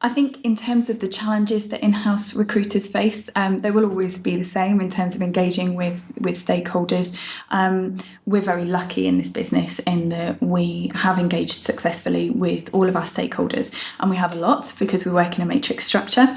I think in terms of the challenges that in-house recruiters face, they will always be the same in terms of engaging with stakeholders. We're very lucky in this business in that we have engaged successfully with all of our stakeholders, and we have a lot because we work in a matrix structure.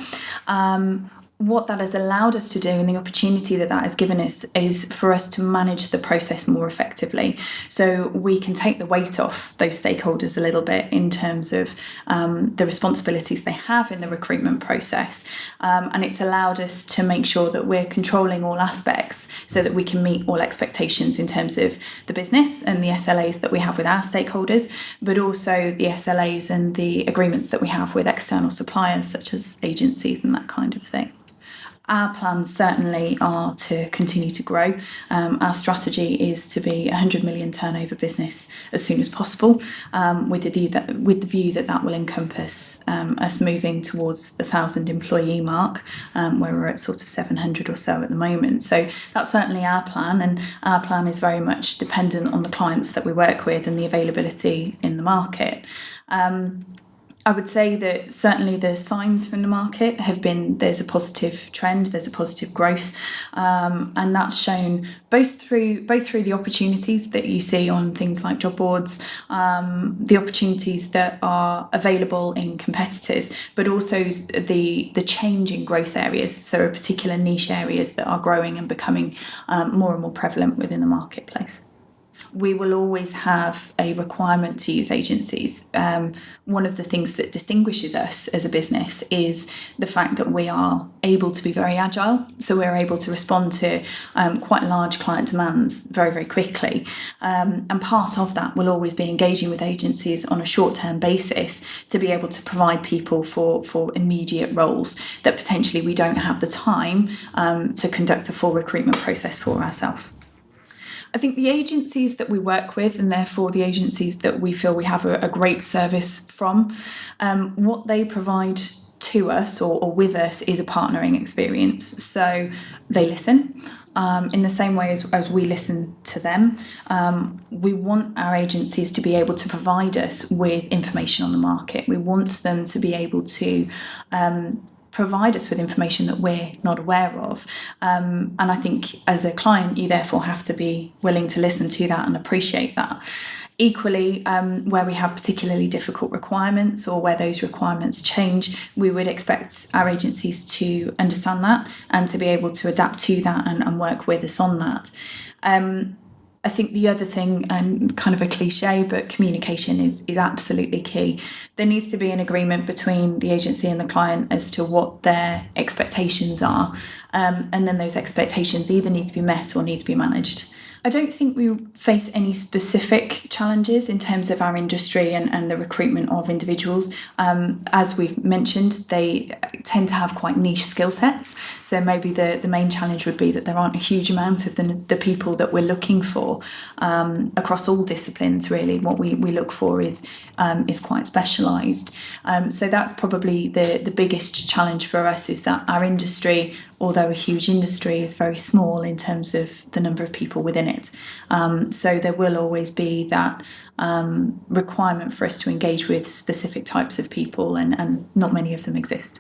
What that has allowed us to do and the opportunity that has given us is for us to manage the process more effectively. So we can take the weight off those stakeholders a little bit in terms of the responsibilities they have in the recruitment process. And it's allowed us to make sure that we're controlling all aspects so that we can meet all expectations in terms of the business and the SLAs that we have with our stakeholders, but also the SLAs and the agreements that we have with external suppliers such as agencies and that kind of thing. Our plans certainly are to continue to grow. Our strategy is to be a 100 million turnover business as soon as possible, with the view that will encompass us moving towards the 1,000 employee mark, where we're at sort of 700 or so at the moment. So that's certainly our plan, and our plan is very much dependent on the clients that we work with and the availability in the market. I would say that certainly the signs from the market have been there's a positive trend, there's a positive growth, and that's shown both through the opportunities that you see on things like job boards, the opportunities that are available in competitors, but also the change in growth areas. So there are particular niche areas that are growing and becoming more and more prevalent within the marketplace. We will always have a requirement to use agencies. One of the things that distinguishes us as a business is the fact that we are able to be very agile. So we're able to respond to quite large client demands very, very quickly. And part of that will always be engaging with agencies on a short-term basis to be able to provide people for immediate roles that potentially we don't have the time to conduct a full recruitment process for ourselves. I think the agencies that we work with, and therefore the agencies that we feel we have a great service from, what they provide to us or with us is a partnering experience. So they listen in the same way as we listen to them. We want our agencies to be able to provide us with information on the market. We want them to be able to provide us with information that we're not aware of. And I think as a client, you therefore have to be willing to listen to that and appreciate that. Equally, where we have particularly difficult requirements or where those requirements change, we would expect our agencies to understand that and to be able to adapt to that and work with us on that. I think the other thing, and kind of a cliche, but communication is absolutely key. There needs to be an agreement between the agency and the client as to what their expectations are, and then those expectations either need to be met or need to be managed. I don't think we face any specific challenges in terms of our industry and the recruitment of individuals. As we've mentioned, they tend to have quite niche skill sets. So maybe the main challenge would be that there aren't a huge amount of the people that we're looking for across all disciplines, really. What we look for is quite specialised. So that's probably the biggest challenge for us, is that our industry, although a huge industry, is very small in terms of the number of people within it. So there will always be that requirement for us to engage with specific types of people, and not many of them exist.